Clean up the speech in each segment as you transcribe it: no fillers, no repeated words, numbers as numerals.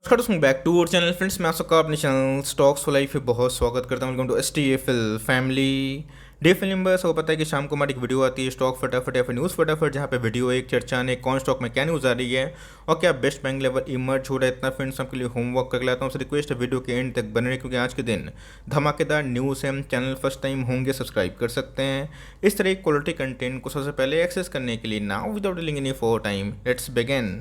नमस्कार दोस्तों, back to our channel friends. मैं आप सबका अपने चैनल स्टॉक्स फॉर लाइफ में बहुत स्वागत करता हूं। Welcome to STFL family. डे फिल्म बस सबको पता है कि शाम को हमारी एक वीडियो आती है स्टॉक फटाफट या फिर न्यूज़ फटाफट, जहां पे वीडियो एक चर्चा ने कौन स्टॉक में क्या न्यूज़ आ रही है और क्या बेस्ट बैंक लेवल इमर्ज हो रहा है। इतना फ्रेंड्स आपके लिए होमवर्क कर लाता हूँ। रिक्वेस्ट है वीडियो के एंड तक बने रहे, क्योंकि आज के दिन धमाकेदार न्यूज़ है। चैनल फर्स्ट टाइम होंगे सब्सक्राइब कर सकते हैं। इस तरह क्वालिटी कंटेंट को सबसे पहले एक्सेस करने के लिए now without delaying any for time let's begin.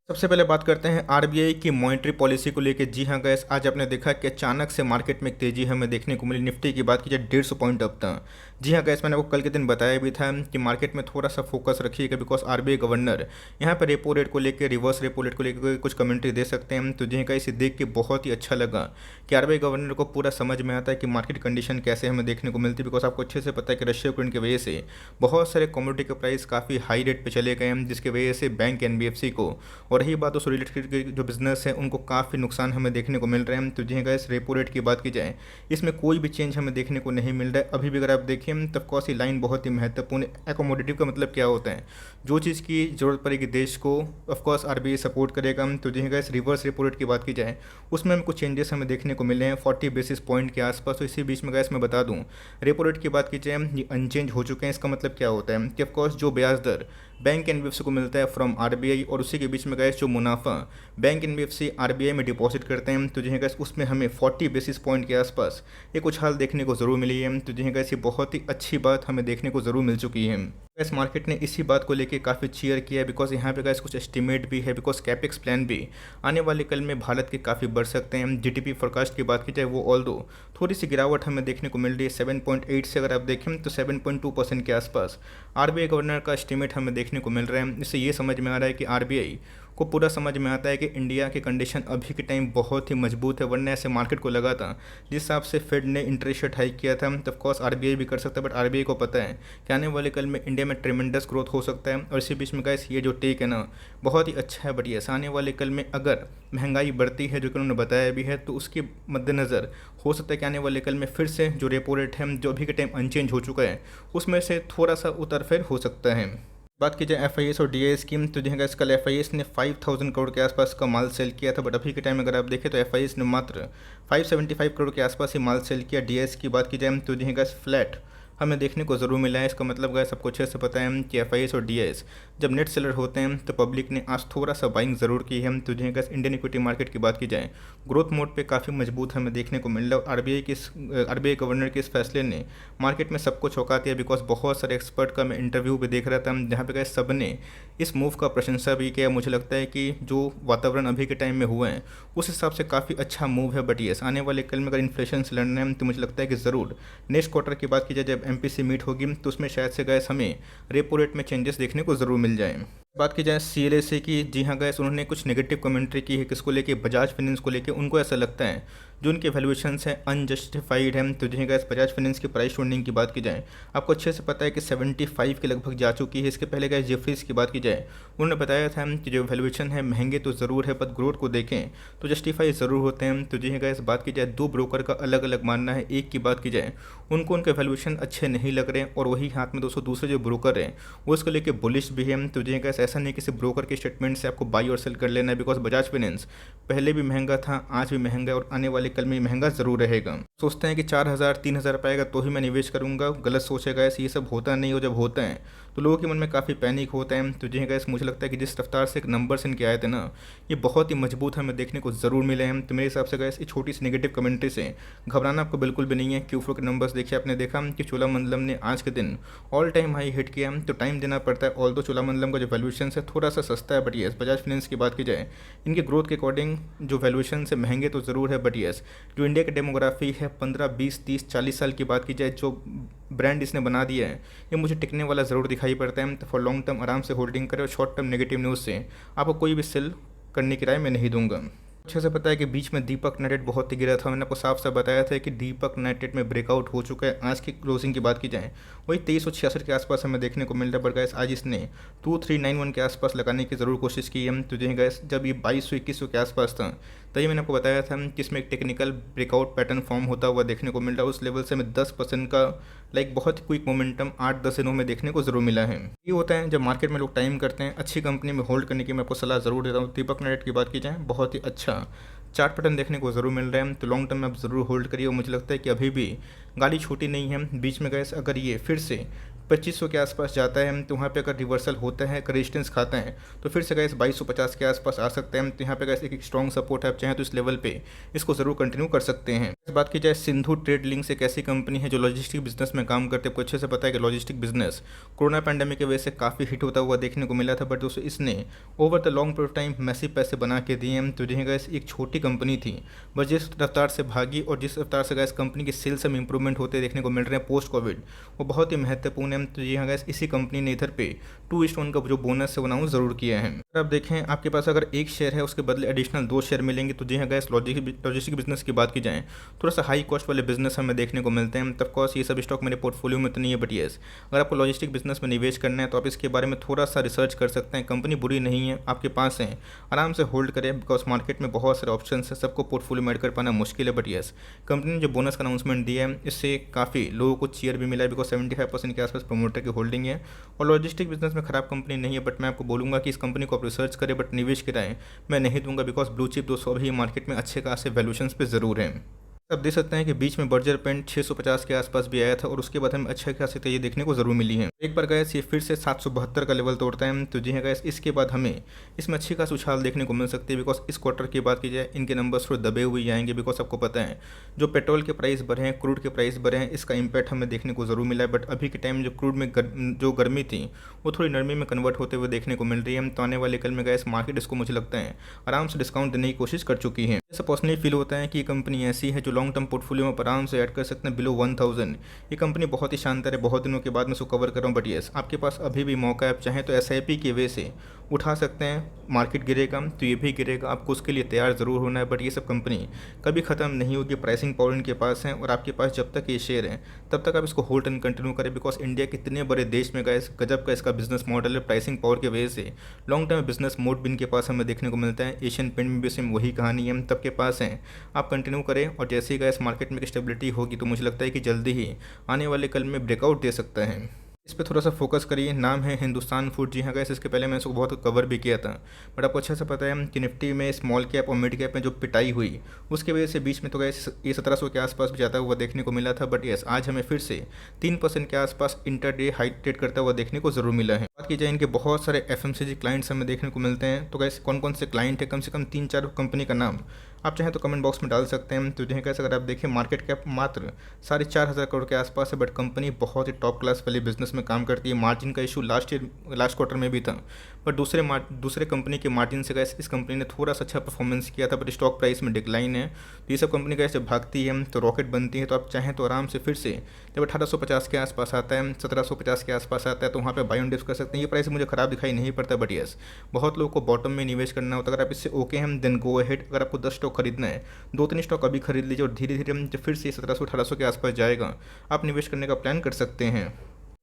सबसे पहले बात करते हैं आरबीआई की मॉनेटरी पॉलिसी को लेकर। जी हाँ गैस, आज आपने देखा कि अचानक से मार्केट में एक तेजी हमें देखने को मिली। निफ्टी की बात की जाए 150 पॉइंट अप तक। जी हाँ गैस, मैंने आपको कल के दिन बताया भी था कि मार्केट में थोड़ा सा फोकस रखिएगा, बिकॉज आरबीआई गवर्नर यहाँ पर रेपो रेट को लेकर, रिवर्स रेपो रेट को लेकर कुछ कमेंट्री दे सकते हैं। तो जी हाँ, इसे देख के बहुत ही अच्छा लगा कि आरबीआई गवर्नर को पूरा समझ में आता है कि मार्केट कंडीशन कैसे हमें देखने को मिलती है। बिकॉज आपको अच्छे से पता है कि रशिया यूक्रेन की वजह से बहुत सारे कमोडिटी के प्राइस काफ़ी हाई रेट पर चले गए हैं, जिसकी वजह से बैंक NBFC को और रही बात उससे रिलेटेड के जो बिजनेस है उनको काफ़ी नुकसान हमें देखने को मिल रहे हैं। तो जी गाइस, रेपो रेट की बात की जाए, इसमें कोई भी चेंज हमें देखने को नहीं मिल रहा है अभी भी। अगर आप देखें तो ऑफकोर्स ये लाइन बहुत ही महत्वपूर्ण है। एकोमोडेटिव का मतलब क्या होता है? जो चीज़ की जरूरत पड़ेगी देश को, ऑफकोर्स आरबीआई सपोर्ट करेगा। तो जी गाइस, रिवर्स रेपो रेट की बात की जाए, उसमें हमें कुछ चेंजेस हमें देखने को मिले हैं 40 बेसिस पॉइंट के आसपास। तो इसी बीच में गाइस मैं बता दूं, रेपो रेट की बात की जाए ये अनचेंज हो चुके हैं। इसका मतलब क्या होता है कि ऑफकोर्स जो ब्याज दर बैंक NBFC को मिलता है फ्रॉम आरबीआई, और उसी के बीच में गैस जो मुनाफा बैंक NBFC आरबीआई में डिपॉजिट करते हैं, तो जी गैस उसमें हमें 40 बेसिस पॉइंट के आसपास एक उछाल देखने को ज़रूर मिली है। तो जी गैस ये बहुत ही अच्छी बात हमें देखने को ज़रूर मिल चुकी है। गैस मार्केट ने इसी बात को लेकर काफ़ी चीयर किया है, बिकॉज यहाँ पे गैस कुछ एस्टिमेट भी है, बिकॉज कैपेक्स प्लान भी आने वाले कल में भारत के काफ़ी बढ़ सकते हैं। जीडीपी फोरकास्ट की बात की जाए, वो ऑल्दो थोड़ी सी गिरावट हमें देखने को मिल रही है 7.8 से। अगर आप देखें तो 7.2% के आसपास आरबीआई गवर्नर का एस्टिमेट हमें देखने को मिल रहा है। इससे ये समझ में आ रहा है कि आरबीआई को पूरा समझ में आता है कि इंडिया की कंडीशन अभी के टाइम बहुत ही मजबूत है, वरना ऐसे मार्केट को लगा था जिस हिसाब से फेड ने इंटरेस्ट रेट हाइक किया था, तो ऑफकोर्स आरबीआई भी कर सकता है। बट आरबीआई को पता है कि आने वाले कल में इंडिया में ट्रेमेंडस ग्रोथ हो सकता है। और इसी बीच में गाइस ये जो टेक है ना, बहुत ही अच्छा है। बट ये आने वाले कल में अगर महंगाई बढ़ती है, जो कि उन्होंने बताया भी है, तो उसके मद्देनज़र हो सकता है कि आने वाले कल में फिर से जो रेपो रेट है, जो अभी के टाइम अनचेंज हो चुका है, उसमें से थोड़ा सा उतर फेर हो सकता है। बात की जाए FIS और DIS स्कीम, तो जहाँ कल FIS ने 5000 करोड़ के आसपास का माल सेल किया था। बट अभी के टाइम अगर आप देखें तो FIS ने मात्र 575 करोड़ के आसपास ही माल सेल किया। DIS की बात की जाए तो जहाँ फ्लैट हमें देखने को ज़रूर मिला है। इसका मतलब गैस सबको अच्छे से पता है कि FIS और DIS जब नेट सेलर होते हैं तो पब्लिक ने आज थोड़ा सा बाइंग ज़रूर की है। तो जहाँ गैस इंडियन इक्विटी मार्केट की बात की जाए, ग्रोथ मोड पे काफ़ी मजबूत हमें देखने को मिल रहा है। और आरबीआई गवर्नर के इस फैसले ने मार्केट में सबको चौंका दिया, बिकॉज बहुत सारे एक्सपर्ट का मैं इंटरव्यू भी देख रहा था, जहाँ पे गैस सब ने इस मूव का प्रशंसा भी किया। मुझे लगता है कि जो वातावरण अभी के टाइम में हुआ है उस हिसाब से काफ़ी अच्छा मूव है। बट येस, आने वाले कल में अगर इन्फ्लेशन से लड़ना है तो मुझे लगता है कि ज़रूर नेक्स्ट क्वार्टर की बात की जाए, जब MPC मीट होगी, तो उसमें शायद से गैस हमें रेपो रेट में चेंजेस देखने को ज़रूर मिल जाए। बात की जाए CLSA की, जी हाँ गैस उन्होंने कुछ नेगेटिव कमेंट्री की है। किसको लेके? बजाज फाइनेंस को लेके। उनको ऐसा लगता है जो उनके वैल्यूएशंस हैं अनजस्टिफाइड है। तो जी हाँ गैस बजाज फाइनेंस की प्राइस शेयरिंग की बात की जाए, आपको अच्छे से पता है कि 75 के लगभग जा चुकी है। इसके पहले गैस जेफरीज की बात की जाए, उन्होंने बताया था कि जो वैल्यूएशन है महंगे तो ज़रूर है, पर ग्रोथ को देखें तो जस्टिफाई ज़रूर होते हैं। तो जी हाँ गैस बात की जाए, दो ब्रोकर का अलग अलग मानना है। एक की बात की जाए, उनको उनके वैल्यूएशन अच्छे नहीं लग रहे, और वही हाथ में दोस्तों दूसरे जो ब्रोकर हैं वो इसको लेके बुलिश भी है। तो जी हाँ गैस ऐसा नहीं किसी ब्रोकर के स्टेटमेंट से आपको बाई और सेल कर लेना है, बिकॉज बजाज फाइनेंस पहले भी महंगा था, आज भी महंगा है, और आने वाले कल में महंगा ज़रूर रहेगा। सोचते हैं कि 4000 3000 पाएगा तो ही मैं निवेश करूंगा, गलत सोचेगा। ऐसे ये सब होता नहीं हो, जब होता है तो लोगों के मन में काफ़ी पैनिक होता है। तो जी गैस मुझे लगता है कि जिस रफ्तार से नंबर्स इनके आए थे ना, ये बहुत ही मजबूत हमें देखने को ज़रूर मिले हैं। तो मेरे हिसाब से गैस इस छोटी सी नेगेटिव कमेंट्री से घबराना आपको बिल्कुल भी नहीं है। Q4 के नंबर्स देखिए, आपने देखा कि चोलामंडलम ने आज के दिन ऑल टाइम हाई हिट किया, तो टाइम देना पड़ता है। ऑल्दो चोलामंडलम का जो वैल्यूएशन है थोड़ा सा सस्ता है, बट येस बजाज फाइनेंस की बात की जाए, इनके ग्रोथ के अकॉर्डिंग जो वैल्यूएशन से महंगे तो ज़रूर है। बट येस जो इंडिया की डेमोग्राफी है 15 20 30 40 साल की बात की जाए, जो ब्रांड इसने बना दिया है, ये मुझे टिकने वाला ज़रूर दिखाई पड़ता है। तो फॉर लॉन्ग टर्म आराम से होल्डिंग करें, और शॉर्ट टर्म नेगेटिव न्यूज़ से आपको कोई भी सेल करने की राय मैं नहीं दूंगा। अच्छे से पता है कि बीच में दीपक नाइट्रेट बहुत ही गिरा था। मैंने आपको साफ साफ बताया था कि दीपक नाइट्रेट में ब्रेकआउट हो चुका है। आज की क्लोजिंग की बात की जाए, वही 2366 के आसपास हमें देखने को मिल रहा है। बट गैस आज इसने 2391 के आसपास लगाने की ज़रूर कोशिश की है। तो जी गैस जब ये 2200 2100 के आसपास था, तो ये मैंने आपको बताया था कि इसमें एक टेक्निकल ब्रेकआउट पैटर्न फॉर्म होता हुआ देखने को मिल रहा है। उस लेवल से हमें 10% का बहुत क्विक मोमेंटम 8-10 दिनों में देखने को ज़रूर मिला है। ये होता है जब मार्केट में लोग टाइम करते हैं। अच्छी कंपनी में होल्ड करने की मैं आपको सलाह ज़रूर देता हूँ। दीपक नाइट की बात की जाए, बहुत ही अच्छा चार्ट पैटर्न देखने को ज़रूर मिल रहा है, तो लॉन्ग टर्म में आप ज़रूर होल्ड करिए। और मुझे लगता है कि अभी भी गाड़ी छोटी नहीं है। बीच में गैस अगर ये फिर से 2500 के आसपास जाता है तो वहाँ पे अगर रिवर्सल होता है, अगर रेजिस्टेंस खाता है तो फिर से गैस 2250 के आसपास आ सकते हैं। तो यहाँ पे गैस एक स्ट्रॉन्ग सपोर्ट है, आप चाहें तो इस लेवल पे इसको ज़रूर कंटिन्यू कर सकते हैं। इस बात की जाए, सिंधु ट्रेड लिंक्स एक ऐसी कंपनी है जो लॉजिस्टिक बिजनेस में काम करते हैं। आपको अच्छे से पता है कि लॉजिस्टिक बिजनेस कोरोना पैंडेमिक की वजह से काफ़ी हिट होता हुआ देखने को मिला था, बट दोस्तों इसने over the long period time massive पैसे बना के दिए हैं। तो जहाँ गैस एक छोटी कंपनी थी, बस जिस रफ्तार से भागी और जिस रफ्तार से गैस कंपनी के सेल्स में इंप्रूवमेंट होते देखने को मिल रहे हैं पोस्ट कोविड, वो बहुत ही महत्वपूर्ण है। तो यहाँ गैस इसी कंपनी ने इधर पे 2:1 का जो बोनस है वो अनाउंस ज़रूर किया है। अगर आप देखें आपके पास अगर एक शेयर है उसके बदले एडिशनल 2 शेयर मिलेंगे। तो जी हाँ गैस, लॉजिस्टिक बिजनेस की बात की जाए, थोड़ा सा हाई कॉस्ट वाले बिजनेस हमें देखने को मिलते हैं। तब कॉस्ट ये सब स्टॉक मेरे पोर्टफोलियो में तो नहीं है, बट येस अगर आपको लॉजिस्टिक बिजनेस में निवेश करना है तो आप इसके बारे में थोड़ा सा रिसर्च कर सकते हैं। कंपनी बुरी नहीं है, आपके पास है, आराम से होल्ड करें, बिकॉज मार्केट में बहुत सारे ऑप्शन है, सबको पोर्टफोलियो में ऐड कर पाना मुश्किल है। बट येस, कंपनी ने जो बोनस का अनाउंसमेंट दिया है इससे काफ़ी लोगों को चीयर भी मिला है, बिकॉज 75% के आसपास प्रोमोटर की होल्डिंग है। और लॉजिस्टिक बिजनेस में खराब कंपनी नहीं है, बट मैं आपको बोलूँगा कि इस कंपनी को आप रिसर्च करें, बट निवेश की राय मैं नहीं दूंगा, बिकॉज ब्लू चिप दोस्तों अभी मार्केट में अच्छे खासे वैल्यूएशंस पे ज़रूर हैं। आप देख सकते हैं कि बीच में बर्जर पेंट 650 के आसपास भी आया था और उसके बाद हमें अच्छे खासी तेजी देखने को ज़रूर मिली है। एक बार गैस ये फिर से 772 का लेवल तोड़ता है, तो जी हाँ गैस इसके बाद हमें इसमें अच्छी खासी उछाल देखने को मिल सकती है। बिकॉज इस क्वार्टर की बात की जाए, इनके नंबर्स थोड़े दबे हुए आएंगे, बिकॉज आपको पता है जो पेट्रोल के प्राइस बढ़े हैं, क्रूड के प्राइस बढ़े हैं, इसका इंपैक्ट हमें देखने को ज़रूर मिला है। बट अभी के टाइम जो क्रूड में जो गर्मी थी वो थोड़ी नरमी में कन्वर्ट होते हुए देखने को मिल रही है। तो आने वाले कल में गैस मार्केट इसको मुझे लगता है आराम से डिस्काउंट देने की कोशिश कर चुकी है। ऐसा पर्सनली फील होता है कि ये कंपनी ऐसी है जो लॉन्ग टर्म पोर्टफोलियो में आराम से ऐड कर सकते हैं बिलो 1000। ये कंपनी बहुत ही शानदार है, बहुत दिनों के बाद मैं इसको कवर कर रहा हूँ। बट येस, आपके पास अभी भी मौका है, आप चाहें तो SIP की वजह से उठा सकते हैं। मार्केट गिरेगा तो ये भी गिरेगा, आपको उसके लिए तैयार ज़रूर होना है। बट ये सब कंपनी कभी ख़त्म नहीं होगी, प्राइसिंग पावर इनके पास है और आपके पास जब तक ये शेयर है तब तक आप इसको होल्ड एंड कंटिन्यू करें। बिकॉज इंडिया के इतने बड़े देश में गए गजब का इसका बिजनेस मॉडल है, प्राइसिंग पावर की वजह से लॉन्ग टर्म बिजनेस मोड भी इनके पास हमें देखने को मिलता है। एशियन पेंट में भी सेम वही कहानी है, तब के पास है, आप कंटिन्यू करें। और जैसे ही गैस मार्केट में स्टेबिलिटी होगी तो मुझे लगता है कि जल्दी ही आने वाले कल में ब्रेकआउट दे सकता है। इस पे थोड़ा सा फोकस करिए। नाम है हिंदुस्तान फूड। जी हाँ गैस, इसके पहले मैंने इसको बहुत कवर भी किया था, बट आपको अच्छे से पता है कि निफ्टी में स्मॉल कैप और मिड कैप में जो पिटाई हुई उसकी वजह से बीच में तो गैस ये 1700 के आसपास भी जाता हुआ देखने को मिला था। बट यस, आज हमें फिर से 3% के आसपास इंटरडे हाई ट्रेड करता हुआ देखने को ज़रूर मिला है। बात की जाए, इनके बहुत सारे FMCG क्लाइंट्स हमें देखने को मिलते हैं। तो गैस कौन कौन से क्लाइंट है, कम से कम 3-4 कंपनी का नाम आप चाहें तो कमेंट बॉक्स में डाल सकते हैं। तो जहाँ कैसे अगर आप देखें, मार्केट कैप मात्र 4,500 करोड़ के आसपास है, बट कंपनी बहुत ही टॉप क्लास वाली बिजनेस में काम करती है। मार्जिन का इशू लास्ट क्वार्टर में भी था, बट दूसरे कंपनी के मार्जिन से गैस इस कंपनी ने थोड़ा सा अच्छा परफॉर्मेंस किया था, बट स्टॉक प्राइस में डिक्लाइन है। तो ये सब कंपनी गैस जब भागती है तो रॉकेट बनती है। तो आप चाहें तो आराम से फिर से जब 1850 के आसपास आता है, 1750 के आसपास आता है, तो वहाँ पर बाय ऑन डिप्स कर सकते हैं। ये प्राइस मुझे खराब दिखाई नहीं पड़ता, बट यस बहुत लोगों को बॉटम में निवेश करना होता है। अगर आप इससे ओके हैं देन गो अहेड। अगर आपको 10 स्टॉक खरीदना है, 2-3 स्टॉक अभी खरीद लीजिए और धीरे धीरे जब फिर से 1700-1800 के आसपास जाएगा आप निवेश करने का प्लान कर सकते हैं।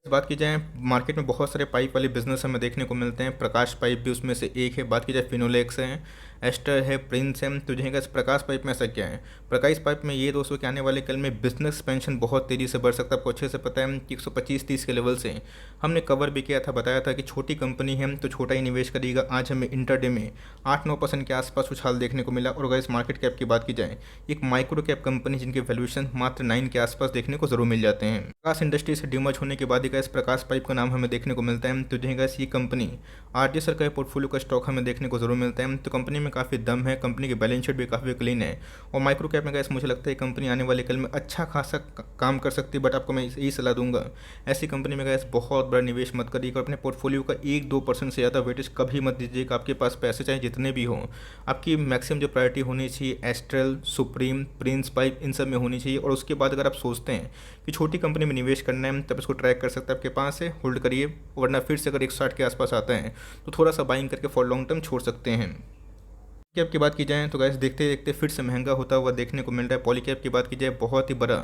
इस बात की जाए, मार्केट में बहुत सारे पाइप वाले बिजनेस हमें देखने को मिलते हैं। प्रकाश पाइप भी उसमें से एक है। बात की जाए, फिनोलेक्स है, एस्टर है, प्रिंस है। तो जहाँ प्रकाश पाइप में ऐसा क्या है, प्रकाश पाइप में ये दोस्तों के आने वाले कल में बिजनेस एक्सपेंशन बहुत तेज़ी से बढ़ सकता है। आपको अच्छे से पता है कि 125-30 के लेवल से हमने कवर भी किया था, बताया था कि छोटी कंपनी है तो छोटा ही निवेश करेगा। आज हमें इंटरडे में 8-9% के आसपास उछाल देखने को मिला। और अगर इस मार्केट कैप की बात की जाए, एक माइक्रो कैप कंपनी जिनके वैल्यूएशन मात्र 9 के आसपास देखने को जरूर मिल जाते हैं। प्रकाश इंडस्ट्री से डिमर्ज होने के बाद इस प्रकाश पाइप का नाम हमें देखने को मिलता है। तो जहाँ ये कंपनी RJ सर का पोर्टफोलियो का स्टॉक हमें देखने को जरूर मिलता है। तो कंपनी में काफ़ी दम है, कंपनी की बैलेंस शीट भी काफ़ी क्लीन है। और माइक्रो कैप में गैस मुझे लगता है कंपनी आने वाले कल में अच्छा खासा काम कर सकती है। बट आपको मैं यही सलाह दूंगा, ऐसी कंपनी में गैस बहुत बड़ा निवेश मत करिएगा। अपने पोर्टफोलियो का 1-2% से ज़्यादा वेटेज कभी मत दीजिएगा। आपके पास पैसे चाहे जितने भी हों, आपकी मैक्सिमम जो प्रायोरिटी होनी चाहिए एस्ट्रल, सुप्रीम, प्रिंस पाइप, इन सब में होनी चाहिए। और उसके बाद अगर आप सोचते हैं कि छोटी कंपनी में निवेश करना है तब इसको ट्रैक कर सकते हैं, आपके पास है होल्ड करिए। वरना फिर से अगर 160 के आसपास आता है तो थोड़ा सा बाइंग करके फॉर लॉन्ग टर्म छोड़ सकते हैं। कैप की बात की जाए तो गैस देखते देखते फिर से महंगा होता हुआ देखने को मिल रहा है। पॉलीकैप की बात की जाए, बहुत ही बड़ा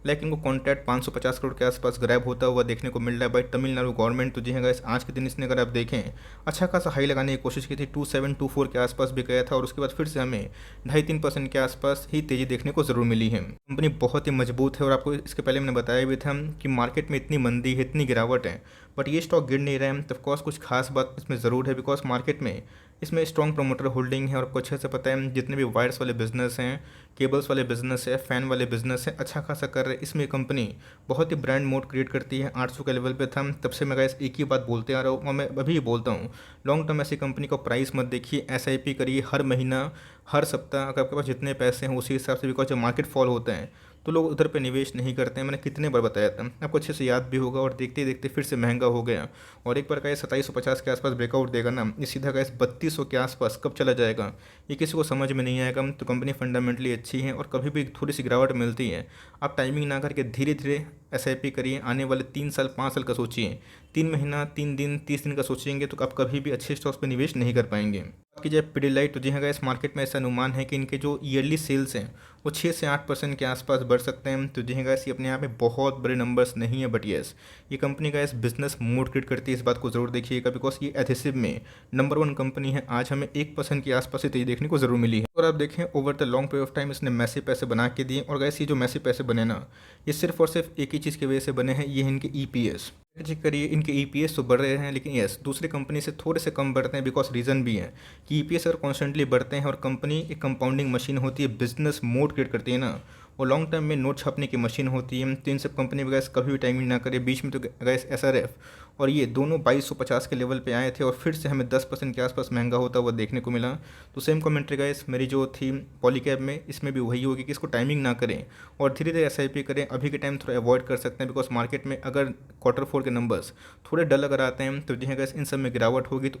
लाइक इनको कॉन्ट्रैक्ट 550 करोड़ के आसपास ग्रैब होता हुआ देखने को मिल रहा है बाई तमिलनाडु गवर्नमेंट। तो जी हाँ गाइस, आज के दिन इसने अगर आप देखें अच्छा खासा हाई लगाने की कोशिश की थी, 2724 के आसपास भी गया था और उसके बाद फिर से हमें 2.5-3% के आसपास ही तेज़ी देखने को ज़रूर मिली है। कंपनी बहुत ही मजबूत है और आपको इसके पहले मैंने बताया भी था कि मार्केट में इतनी मंदी है, इतनी गिरावट है, बट ये स्टॉक गिर नहीं रहा है। तो ऑफकोर्स कुछ खास बात इसमें ज़रूर है, बिकॉज मार्केट में इसमें स्ट्रॉन्ग प्रोमोटर होल्डिंग है और आपको अच्छे से पता है जितने भी वायर्स वाले बिजनेस हैं, केबल्स वाले बिजनेस है, फ़ैन वाले बिजनेस है, अच्छा खासा कर रहे हैं। इसमें कंपनी बहुत ही ब्रांड मोड क्रिएट करती है। 800 के लेवल पे था, तब से मैं गाइस एक ही बात बोलते आ रहा हूँ और मैं अभी भी बोलता हूँ, लॉन्ग टर्म ऐसी कंपनी को प्राइस मत देखिए, SIP करिए हर महीना, हर सप्ताह, अगर आपके पास जितने पैसे हैं उसी हिसाब से, बिकॉज जब मार्केट फॉल होता है तो लोग उधर पे निवेश नहीं करते हैं। मैंने कितने बार बताया था, आपको अच्छे से याद भी होगा। और देखते ही देखते फिर से महंगा हो गया और एक बार का 2750 के आसपास ब्रेकआउट देगा ना, ये सीधा का 3200 के आसपास कब चला जाएगा ये किसी को समझ में नहीं आएगा। तो कंपनी फंडामेंटली अच्छी है और कभी भी थोड़ी सी गिरावट मिलती है, आप टाइमिंग ना करके धीरे धीरे SIP करिए। आने वाले 3 साल 5 साल का सोचिए, 3 महीना 3 दिन 30 दिन का सोचेंगे तो आप कभी भी अच्छे स्टॉक्स पर निवेश नहीं कर पाएंगे। बात की जाए पिडिलाइट, तो जी हाँ इस मार्केट में ऐसा अनुमान है कि इनके जो ईयरली सेल्स हैं वो 6 से 8% के आसपास बढ़ सकते हैं। तो जी हाँ ये अपने आप में बहुत बड़े नंबर्स नहीं है, बट येस ये कंपनी का इस बिजनेस मोड क्रिएट करती है, इस बात को जरूर देखिएगा, बिकॉज ये एडहेसिव में नंबर 1 कंपनी है। आज हमें 1% के आसपास ही तेजी देखने को जरूर मिली है। और आप देखें over the long period of time इसने मैसिव पैसे बना के दिए। और गैस ये जो मैसिव पैसे बने ना, ये सिर्फ और सिर्फ एक ही चीज़ की वजह से बने हैं, ये है इनके EPS। चेक करिए, इनके EPS तो बढ़ रहे हैं, लेकिन यस दूसरी कंपनी से थोड़े से कम बढ़ते हैं, बिकॉज रीज़न भी है कि EPS अगर कॉन्स्टेंटली बढ़ते हैं और कंपनी एक कंपाउंडिंग मशीन होती है, बिजनेस मोड क्रिएट करती है ना, और लॉन्ग टर्म में नोट छापने की मशीन होती है। तो इन सब कंपनी गैस कभी भी टाइमिंग ना करे। बीच में तो गैस SRF और ये दोनों 2250 के लेवल पे आए थे और फिर से हमें 10% के आसपास महंगा होता हुआ देखने को मिला। तो सेम कमेंट्री गैस मेरी जो थी पॉलीकैब में, इसमें भी वही होगी कि इसको टाइमिंग ना करें और धीरे धीरे SIP करें। अभी के टाइम थोड़ा अवॉइड कर सकते हैं, बिकॉज मार्केट में अगर Q4 के नंबर्स थोड़े डल अगर आते हैं तो जी गैस इन सब में गिरावट होगी। तो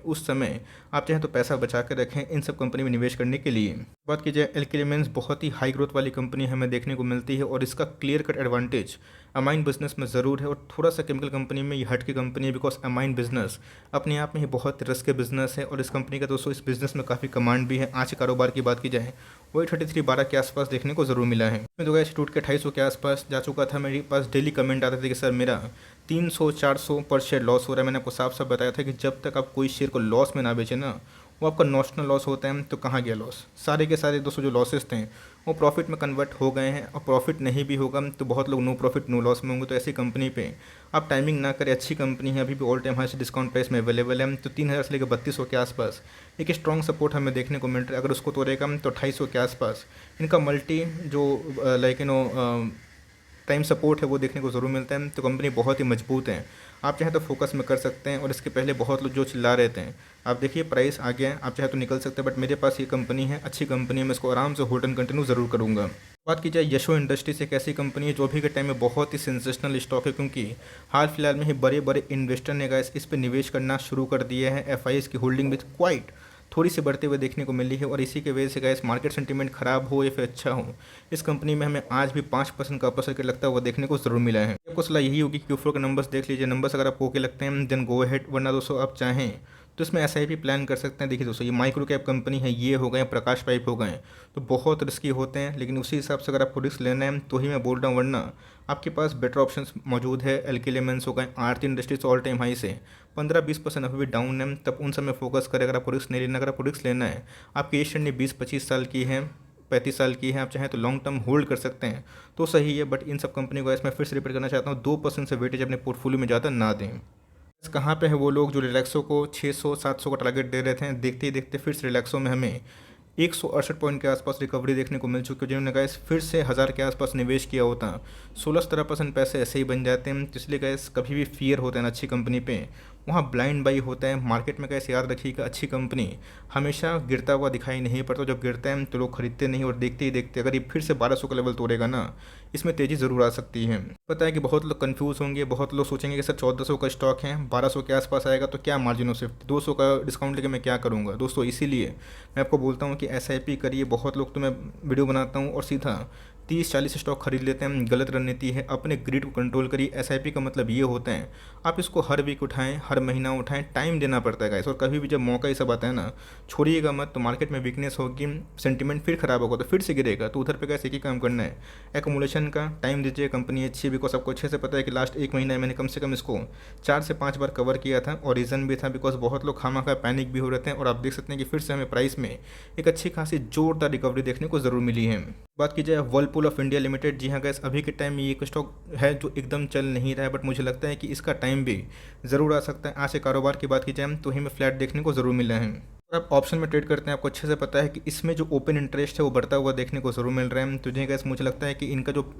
उस समय आप चाहें तो पैसा बचा कर रखें इन सब कंपनी में निवेश करने के लिए। बात की जाए एल्केन लीमेंस, बहुत ही हाई ग्रोथ वाली कंपनी हमें देखने को मिलती है और इसका clear cut advantage amine business में ज़रूर है। और थोड़ा सा केमिकल कंपनी में ये हट की कंपनी है, बिकॉज अमाइन बिजनेस अपने आप में ही बहुत रिस्क बिजनेस है और इस कंपनी का दोस्तों इस बिजनेस में काफ़ी कमांड भी है। आज के कारोबार की बात की जाए वही 3312 के आसपास देखने को ज़रूर मिला है। मैं तो इंस्टीट्यूट के 250 के आसपास जा चुका था। मेरे पास डेली कमेंट आते थे कि सर मेरा 300-400 पर शेयर लॉस हो रहा है। मैंने आपको साफ साफ बताया था कि जब तक आप कोई शेयर को लॉस में ना बेचें ना, वो आपका नॉशनल लॉस होता है। तो कहाँ गया लॉस? सारे के सारे दोस्तों जो लॉसेस थे वो प्रॉफिट में कन्वर्ट हो गए हैं। और प्रॉफिट नहीं भी होगा तो बहुत लोग नो प्रॉफिट नो लॉस में होंगे। तो ऐसी कंपनी पे आप टाइमिंग ना करें। अच्छी कंपनी है, अभी भी ऑल टाइम हाई से डिस्काउंट प्राइस में अवेलेबल है। तो 3000 से लेकर 3200 के आसपास एक स्ट्रॉन्ग सपोर्ट हमें देखने को मिल रहा है। अगर उसको तोड़ेगा तो 250 के आसपास इनका मल्टी जो लाइक टाइम सपोर्ट है वो देखने को ज़रूर मिलता है। तो कंपनी बहुत ही मजबूत है, आप चाहे तो फोकस में कर सकते हैं। और इसके पहले बहुत लोग जो चिल्ला रहे थे, आप देखिए प्राइस आ गया है, आप चाहे तो निकल सकते हैं। बट मेरे पास ये कंपनी है, अच्छी कंपनी है, मैं इसको आराम से होल्ड एंड कंटिन्यू ज़रूर करूँगा। बात की जाए यशो इंडस्ट्रीज एक ऐसी कंपनी है जो अभी के टाइम में बहुत ही सेंसेशनल स्टॉक है, क्योंकि हाल फिलहाल में ही बड़े बड़े इन्वेस्टर ने गाइस इस पर निवेश करना शुरू कर दिया है। FIs की होल्डिंग भी क्वाइट थोड़ी सी बढ़ते हुए देखने को मिली है। और इसी की वजह से गाइस मार्केट सेंटीमेंट खराब हो या फिर अच्छा हो, इस कंपनी में हमें आज भी 5% का अपर सर्किट लगता हुआ देखने को जरूर मिला है। आपको सलाह यही होगी कि Q4 के नंबर्स देख लीजिए। नंबर्स अगर आपको ओके लगते हैं देन गो अहेड, वरना दोस्तों आप चाहें तो इसमें SIP प्लान कर सकते हैं। देखिए दोस्तों, ये माइक्रो कैप कंपनी है, ये हो गए प्रकाश पाइप हो गए, तो बहुत रिस्की होते हैं। लेकिन उसी हिसाब से अगर आपको रिस्क लेना है तो ही मैं बोल रहा हूँ, वरना आपके पास बेटर ऑप्शंस मौजूद है। एल्केन लीमेंस हो गए, आरती इंडस्ट्रीज ऑल टाइम हाई से 15-20% अभी भी डाउन है, तब उन सब में फोकस करें। अगर आपको रिस्क नहीं लेना, अगर आपको रिस्क लेना है, आपकी एज श्रेणी 20-25 साल की है, 35 साल की है, आप चाहें तो लॉन्ग टर्म होल्ड कर सकते हैं तो सही है। बट इन सब कंपनी को इसमें फिर से रिपीट करना चाहता हूँ, 2% से वेटेज अपने पोर्टफोलियो में ज़्यादा ना दें। कहाँ पे है वो लोग जो रिलैक्सो को 600-700 का टारगेट दे रहे थे, देखते ही देखते फिर से रिलैक्सो में हमें 168 पॉइंट के आसपास रिकवरी देखने को मिल चुकी है। जिन्होंने गैस फिर से 1000 के आसपास निवेश किया होता, 16-17% पैसे ऐसे ही बन जाते हैं। तो इसलिए गैस कभी भी फियर होता है ना अच्छी कंपनी पे, वहाँ ब्लाइंड बाई होता है। मार्केट में कैसे याद रखिएगा, अच्छी कंपनी हमेशा गिरता हुआ दिखाई नहीं पड़ता। जब गिरता है तो लोग खरीदते नहीं, और देखते ही देखते अगर ये फिर से 1200 का लेवल तोड़ेगा ना, इसमें तेज़ी ज़रूर आ सकती है। पता है कि बहुत लोग कंफ्यूज होंगे, बहुत लोग सोचेंगे कि सर 1400 का स्टॉक है, 1200 के आसपास आएगा तो क्या मार्जिन हो, सिर्फ 200 का डिस्काउंट लेके मैं क्या करूँगा। दोस्तों इसीलिए मैं आपको बोलता हूँ कि SIP करिए। बहुत लोग तो मैं वीडियो बनाता हूँ और सीधा 30-40 स्टॉक खरीद लेते हैं, गलत रणनीति है। अपने ग्रिड को कंट्रोल करिए। एसआईपी का मतलब ये होता है आप इसको हर वीक उठाएं, हर महीना उठाएं, टाइम देना पड़ता है गाइस। और कभी भी जब मौका ये सब आता है ना, छोड़िएगा मत। तो मार्केट में वीकनेस होगी, सेंटीमेंट फिर खराब होगा तो फिर से गिरेगा। तो उधर पे गाइस एक ही काम करना है, एक्मुलेशन का टाइम दीजिए। कंपनी अच्छी है, बिकॉज आपको अच्छे से पता है कि लास्ट एक महीने मैंने कम से कम इसको 4 से 5 बार कवर किया था। और रीज़न भी था बिकॉज बहुत लोग खामा पैनिक भी हो रहे थे। और आप देख सकते हैं कि फिर से हमें प्राइस में एक अच्छी खासी जोरदार रिकवरी देखने को ज़रूर मिली है। बात की जाए वर्लपूल ऑफ इंडिया लिमिटेड, जी हाँ गैस, अभी के टाइम में ये एक स्टॉक है जो एकदम चल नहीं रहा है, बट मुझे लगता है कि इसका टाइम भी ज़रूर आ सकता है। आज से कारोबार की बात की जाए तो ही में फ्लैट देखने को ज़रूर मिला है। अगर आप ऑप्शन में ट्रेड करते हैं, आपको अच्छे से पता है कि इसमें जो ओपन इंटरेस्ट है वो बढ़ता हुआ देखने को ज़रूर मिल रहा है। तो जी गैस, मुझे लगता है कि इनका जो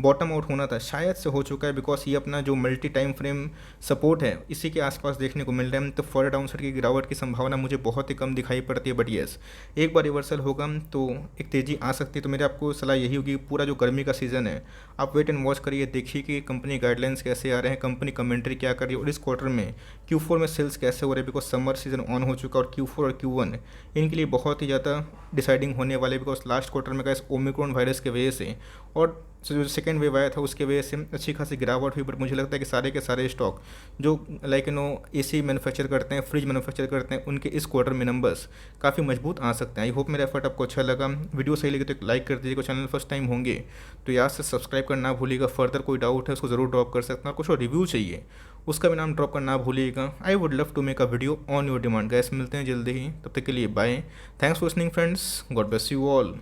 बॉटम आउट होना था शायद से हो चुका है, बिकॉज ये अपना जो मल्टी टाइम फ्रेम सपोर्ट है इसी के आसपास देखने को मिल रहा है। तो फॉर डाउन साइड की गिरावट की संभावना मुझे बहुत ही कम दिखाई पड़ती है। बट येस, एक बार रिवर्सल होगा तो एक तेज़ी आ सकती है। तो मेरी आपको सलाह यही होगी, पूरा जो गर्मी का सीज़न है आप वेट एंड वॉच करिए, देखिए कि कंपनी गाइडलाइंस कैसे आ रहे हैं, कंपनी कमेंट्री क्या कर रही है, और इस क्वार्टर में Q4 में सेल्स कैसे हो रहे हैं। बिकॉज समर सीजन ऑन हो चुका है और Q4 और Q1 इनके लिए बहुत ही ज़्यादा डिसाइडिंग होने वाले। बिकॉज लास्ट क्वार्टर में इस ओमिक्रॉन वायरस की वजह से और जो सेकेंड वेव आया था उसके वजह से अच्छी खासी गिरावट हुई। बट मुझे लगता है कि सारे के सारे स्टॉक जो लाइक AC मैन्युफैक्चर करते हैं, फ्रिज मैन्युफैक्चर करते हैं, उनके इस क्वार्टर में नंबर्स काफ़ी मजबूत आ सकते हैं। आई होप मेरा एफर्ट आपको अच्छा लगा। वीडियो सही लगे तो एक लाइक कर दीजिएगा। चैनल फर्स्ट टाइम होंगे तो याद से सब्सक्राइब करना ना भूलिएगा। फर्दर कोई डाउट है उसको ज़रूर ड्रॉप कर सकते हैं, और कुछ और रिव्यू चाहिए उसका भी नाम ड्रॉप करना ना भूलिएगा। I would love to make a video on your demand. Guys मिलते हैं जल्दी ही, तब तक के लिए bye. Thanks for listening friends, god bless you all.